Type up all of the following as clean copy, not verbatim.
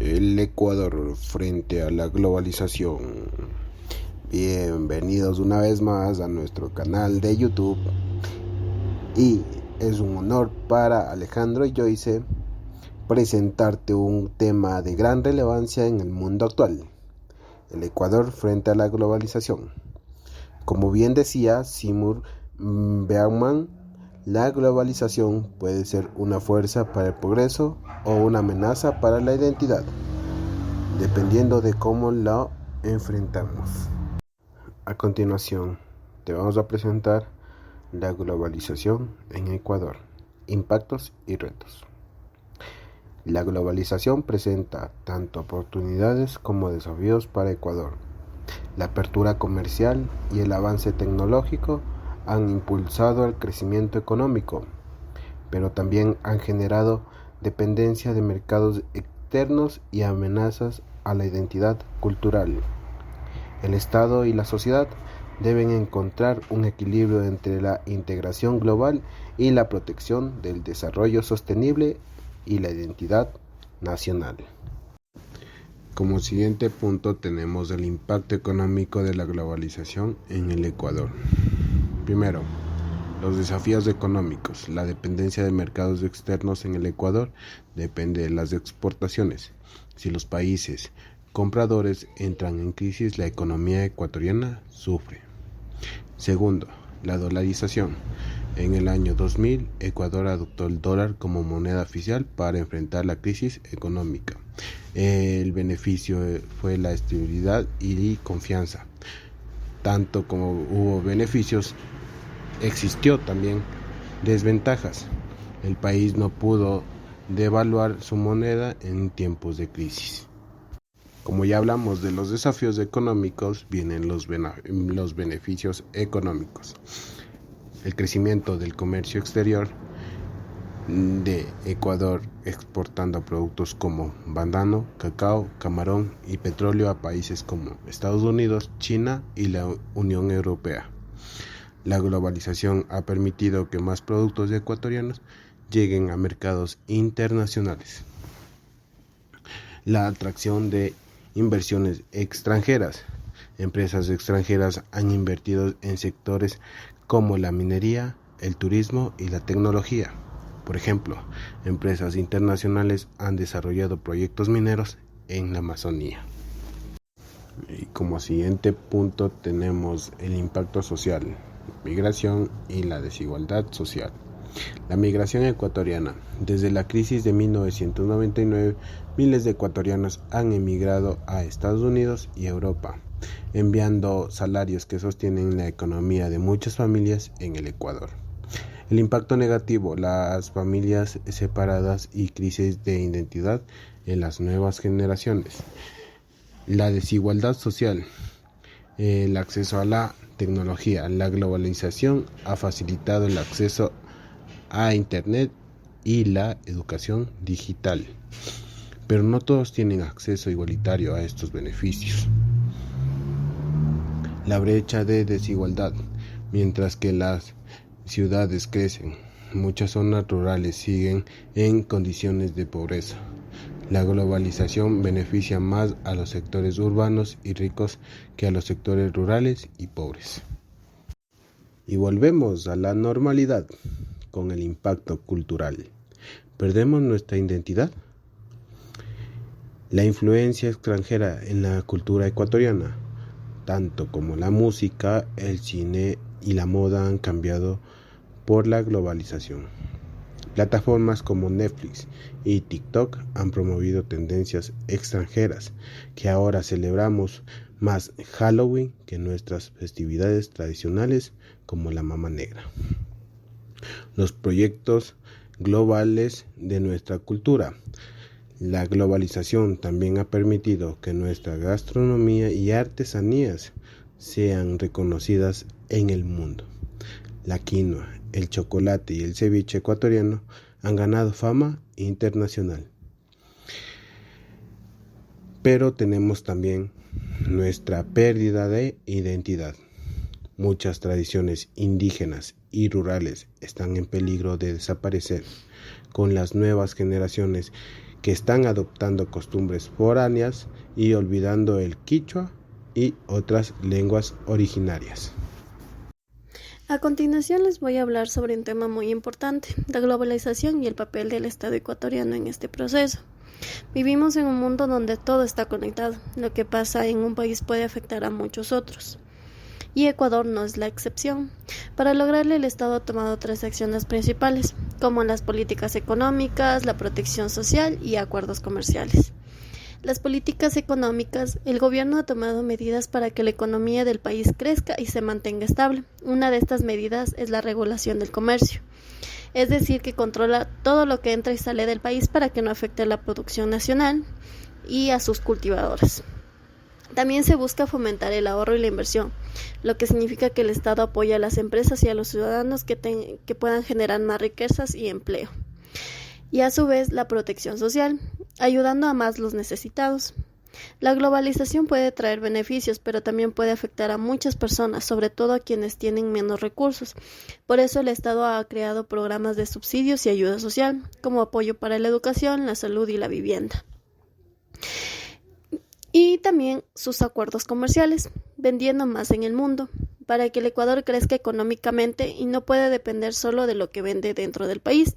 El Ecuador frente a la globalización. Bienvenidos una vez más a nuestro canal de YouTube. Y es un honor para Alejandro y Joyce presentarte un tema de gran relevancia en el mundo actual: el Ecuador frente a la globalización. Como bien decía Seymour Bauman, la globalización puede ser una fuerza para el progreso o una amenaza para la identidad, dependiendo de cómo la enfrentamos. A continuación, te vamos a presentar la globalización en Ecuador, impactos y retos. La globalización presenta tanto oportunidades como desafíos para Ecuador. La apertura comercial y el avance tecnológico han impulsado el crecimiento económico, pero también han generado dependencia de mercados externos y amenazas a la identidad cultural. El Estado y la sociedad deben encontrar un equilibrio entre la integración global y la protección del desarrollo sostenible y la identidad nacional. Como siguiente punto tenemos el impacto económico de la globalización en el Ecuador. Primero, los desafíos económicos. La dependencia de mercados externos en el Ecuador depende de las exportaciones. Si los países compradores entran en crisis, la economía ecuatoriana sufre. Segundo, la dolarización. En el año 2000, Ecuador adoptó el dólar como moneda oficial para enfrentar la crisis económica. El beneficio fue la estabilidad y confianza. Tanto como hubo beneficios, existió también desventajas. El país no pudo devaluar su moneda en tiempos de crisis. Como ya hablamos de los desafíos económicos, vienen los beneficios económicos. El crecimiento del comercio exterior de Ecuador, exportando productos como banano, cacao, camarón y petróleo a países como Estados Unidos, China y la Unión Europea. La globalización ha permitido que más productos ecuatorianos lleguen a mercados internacionales. La atracción de inversiones extranjeras. Empresas extranjeras han invertido en sectores como la minería, el turismo y la tecnología. Por ejemplo, empresas internacionales han desarrollado proyectos mineros en la Amazonía. Y como siguiente punto tenemos el impacto social, migración y la desigualdad social. La migración ecuatoriana. Desde la crisis de 1999, miles de ecuatorianos han emigrado a Estados Unidos y Europa, enviando salarios que sostienen la economía de muchas familias en el Ecuador. El impacto negativo, las familias separadas y crisis de identidad en las nuevas generaciones. La desigualdad social, el acceso a la tecnología. La globalización ha facilitado el acceso a Internet y la educación digital, pero no todos tienen acceso igualitario a estos beneficios. La brecha de desigualdad. Mientras que las ciudades crecen, muchas zonas rurales siguen en condiciones de pobreza. La globalización beneficia más a los sectores urbanos y ricos que a los sectores rurales y pobres. Y volvemos a la normalidad con el impacto cultural. ¿Perdemos nuestra identidad? La influencia extranjera en la cultura ecuatoriana, tanto como la música, el cine y la moda, han cambiado por la globalización. Plataformas como Netflix y TikTok han promovido tendencias extranjeras que ahora celebramos más Halloween que nuestras festividades tradicionales como la Mama Negra. Los proyectos globales de nuestra cultura. La globalización también ha permitido que nuestra gastronomía y artesanías sean reconocidas en el mundo. La quinoa, el chocolate y el ceviche ecuatoriano han ganado fama internacional. Pero tenemos también nuestra pérdida de identidad. Muchas tradiciones indígenas y rurales están en peligro de desaparecer, con las nuevas generaciones que están adoptando costumbres foráneas y olvidando el quichua y otras lenguas originarias. A continuación les voy a hablar sobre un tema muy importante, la globalización y el papel del Estado ecuatoriano en este proceso. Vivimos en un mundo donde todo está conectado. Lo que pasa en un país puede afectar a muchos otros. Y Ecuador no es la excepción. Para lograrlo, el Estado ha tomado 3 acciones principales, como las políticas económicas, la protección social y acuerdos comerciales. Las políticas económicas, el gobierno ha tomado medidas para que la economía del país crezca y se mantenga estable. Una de estas medidas es la regulación del comercio, es decir, que controla todo lo que entra y sale del país para que no afecte a la producción nacional y a sus cultivadores. También se busca fomentar el ahorro y la inversión, lo que significa que el Estado apoya a las empresas y a los ciudadanos que puedan generar más riquezas y empleo. Y a su vez la protección social, ayudando a más los necesitados. La globalización puede traer beneficios, pero también puede afectar a muchas personas, sobre todo a quienes tienen menos recursos. Por eso el Estado ha creado programas de subsidios y ayuda social, como apoyo para la educación, la salud y la vivienda. Y también sus acuerdos comerciales, vendiendo más en el mundo, para que el Ecuador crezca económicamente y no puede depender solo de lo que vende dentro del país.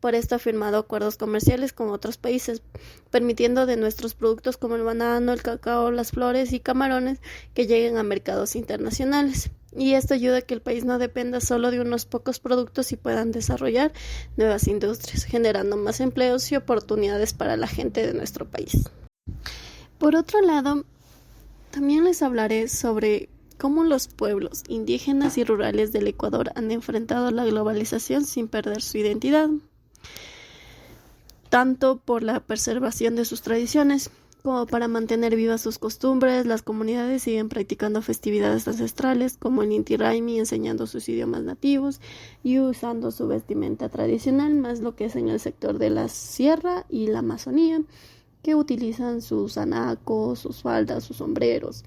Por esto ha firmado acuerdos comerciales con otros países, permitiendo de nuestros productos como el banano, el cacao, las flores y camarones que lleguen a mercados internacionales. Y esto ayuda a que el país no dependa solo de unos pocos productos y puedan desarrollar nuevas industrias, generando más empleos y oportunidades para la gente de nuestro país. Por otro lado, también les hablaré sobre cómo los pueblos indígenas y rurales del Ecuador han enfrentado la globalización sin perder su identidad, tanto por la preservación de sus tradiciones como para mantener vivas sus costumbres. Las comunidades siguen practicando festividades ancestrales como el Inti Raymi, enseñando sus idiomas nativos y usando su vestimenta tradicional, más lo que es en el sector de la sierra y la Amazonía, que utilizan sus anacos, sus faldas, sus sombreros.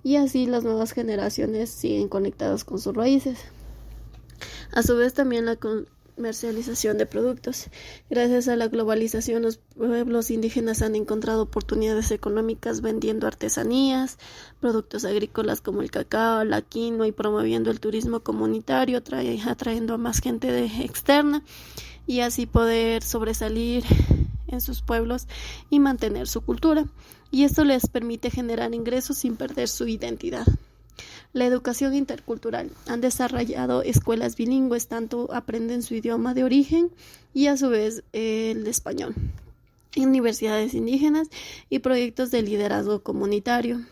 Y así las nuevas generaciones siguen conectadas con sus raíces. A su vez también la comercialización de productos. Gracias a la globalización, los pueblos indígenas han encontrado oportunidades económicas vendiendo artesanías, productos agrícolas como el cacao, la quinoa y promoviendo el turismo comunitario, atrayendo a más gente externa y así poder sobresalir en sus pueblos y mantener su cultura, y esto les permite generar ingresos sin perder su identidad. La educación intercultural. Han desarrollado escuelas bilingües, tanto aprenden su idioma de origen y a su vez el español, universidades indígenas y proyectos de liderazgo comunitario,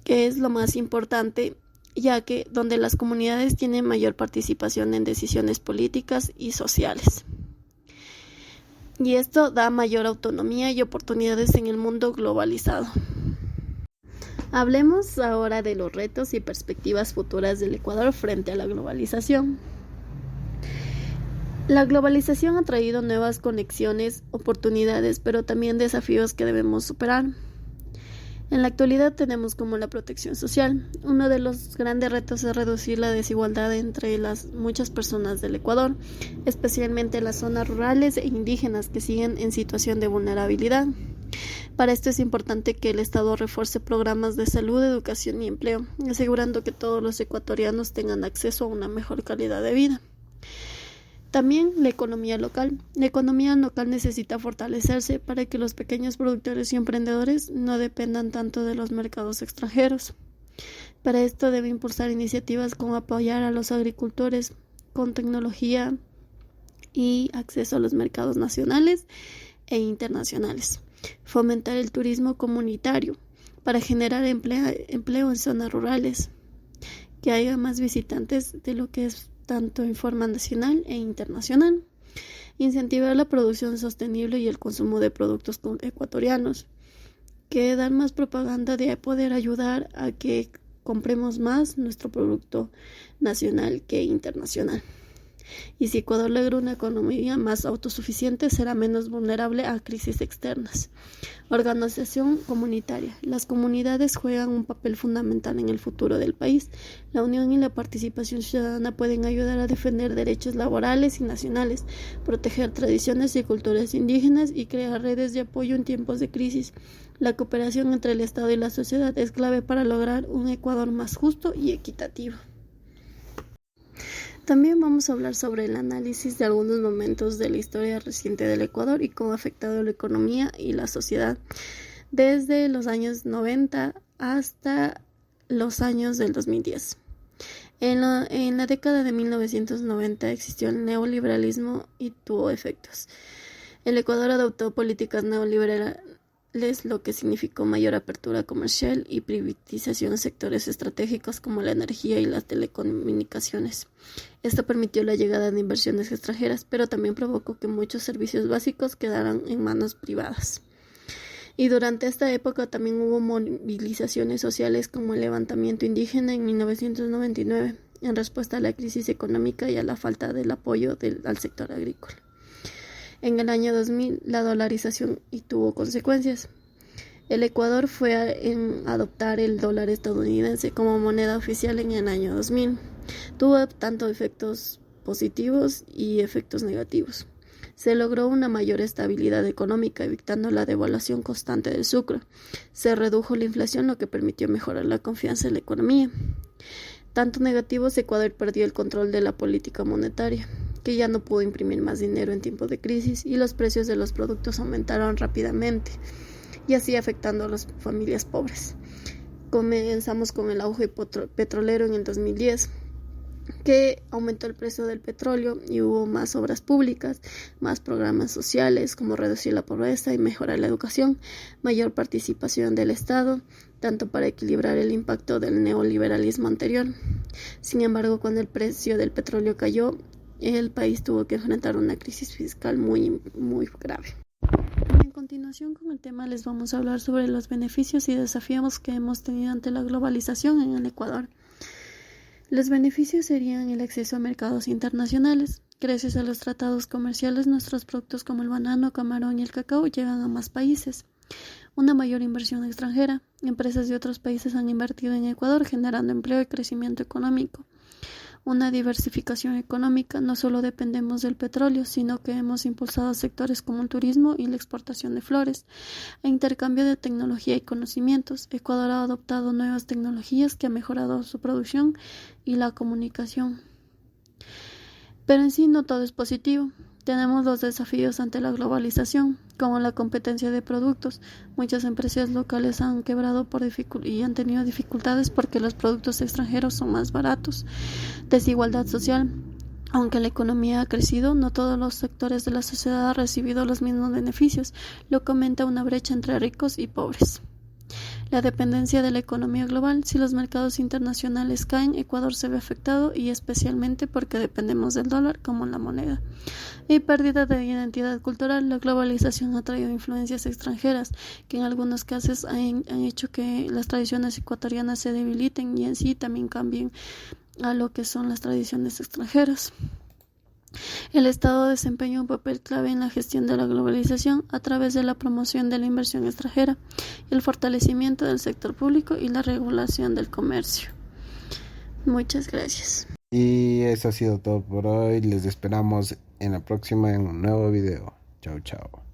que es lo más importante, ya que donde las comunidades tienen mayor participación en decisiones políticas y sociales. Y esto da mayor autonomía y oportunidades en el mundo globalizado. Hablemos ahora de los retos y perspectivas futuras del Ecuador frente a la globalización. La globalización ha traído nuevas conexiones, oportunidades, pero también desafíos que debemos superar. En la actualidad tenemos como la protección social. Uno de los grandes retos es reducir la desigualdad entre las muchas personas del Ecuador, especialmente en las zonas rurales e indígenas que siguen en situación de vulnerabilidad. Para esto es importante que el Estado refuerce programas de salud, educación y empleo, asegurando que todos los ecuatorianos tengan acceso a una mejor calidad de vida. También la economía local. La economía local necesita fortalecerse para que los pequeños productores y emprendedores no dependan tanto de los mercados extranjeros. Para esto debe impulsar iniciativas como apoyar a los agricultores con tecnología y acceso a los mercados nacionales e internacionales. Fomentar el turismo comunitario para generar empleo en zonas rurales, que haya más visitantes de lo que es tanto en forma nacional e internacional. Incentivar la producción sostenible y el consumo de productos ecuatorianos, que dan más propaganda de poder ayudar a que compremos más nuestro producto nacional que internacional. Y si Ecuador logra una economía más autosuficiente, será menos vulnerable a crisis externas. Organización comunitaria. Las comunidades juegan un papel fundamental en el futuro del país. La unión y la participación ciudadana pueden ayudar a defender derechos laborales y nacionales, proteger tradiciones y culturas indígenas y crear redes de apoyo en tiempos de crisis. La cooperación entre el Estado y la sociedad es clave para lograr un Ecuador más justo y equitativo. También vamos a hablar sobre el análisis de algunos momentos de la historia reciente del Ecuador y cómo ha afectado la economía y la sociedad desde los años 90 hasta los años del 2010. En la década de 1990 existió el neoliberalismo y tuvo efectos. El Ecuador adoptó políticas neoliberales, lo que significó mayor apertura comercial y privatización de sectores estratégicos como la energía y las telecomunicaciones. Esto permitió la llegada de inversiones extranjeras, pero también provocó que muchos servicios básicos quedaran en manos privadas. Y durante esta época también hubo movilizaciones sociales como el levantamiento indígena en 1999, en respuesta a la crisis económica y a la falta del apoyo al sector agrícola. En el año 2000, la dolarización tuvo consecuencias. El Ecuador fue a adoptar el dólar estadounidense como moneda oficial en el año 2000. Tuvo tanto efectos positivos y efectos negativos. Se logró una mayor estabilidad económica, evitando la devaluación constante del sucre. Se redujo la inflación, lo que permitió mejorar la confianza en la economía. Tanto negativos, Ecuador perdió el control de la política monetaria, que ya no pudo imprimir más dinero en tiempos de crisis y los precios de los productos aumentaron rápidamente y así afectando a las familias pobres. Comenzamos con el auge petrolero en el 2010, que aumentó el precio del petróleo y hubo más obras públicas, más programas sociales como reducir la pobreza y mejorar la educación, mayor participación del Estado, tanto para equilibrar el impacto del neoliberalismo anterior. Sin embargo, cuando el precio del petróleo cayó, el país tuvo que enfrentar una crisis fiscal muy grave. En continuación con el tema les vamos a hablar sobre los beneficios y desafíos que hemos tenido ante la globalización en el Ecuador. Los beneficios serían el acceso a mercados internacionales. Gracias a los tratados comerciales, nuestros productos como el banano, camarón y el cacao llegan a más países. Una mayor inversión extranjera. Empresas de otros países han invertido en Ecuador, generando empleo y crecimiento económico. Una diversificación económica. No solo dependemos del petróleo, sino que hemos impulsado sectores como el turismo y la exportación de flores. A intercambio de tecnología y conocimientos. Ecuador ha adoptado nuevas tecnologías que han mejorado su producción y la comunicación. Pero en sí no todo es positivo. Tenemos los desafíos ante la globalización, como la competencia de productos. Muchas empresas locales han quebrado y han tenido dificultades porque los productos extranjeros son más baratos. Desigualdad social. Aunque la economía ha crecido, no todos los sectores de la sociedad han recibido los mismos beneficios, lo que aumenta una brecha entre ricos y pobres. La dependencia de la economía global. Si los mercados internacionales caen, Ecuador se ve afectado y especialmente porque dependemos del dólar como la moneda. Y pérdida de identidad cultural. La globalización ha traído influencias extranjeras que en algunos casos han hecho que las tradiciones ecuatorianas se debiliten y en sí también cambien a lo que son las tradiciones extranjeras. El Estado desempeña un papel clave en la gestión de la globalización a través de la promoción de la inversión extranjera, el fortalecimiento del sector público y la regulación del comercio. Muchas gracias. Y eso ha sido todo por hoy. Les esperamos en la próxima en un nuevo video. Chao, chao.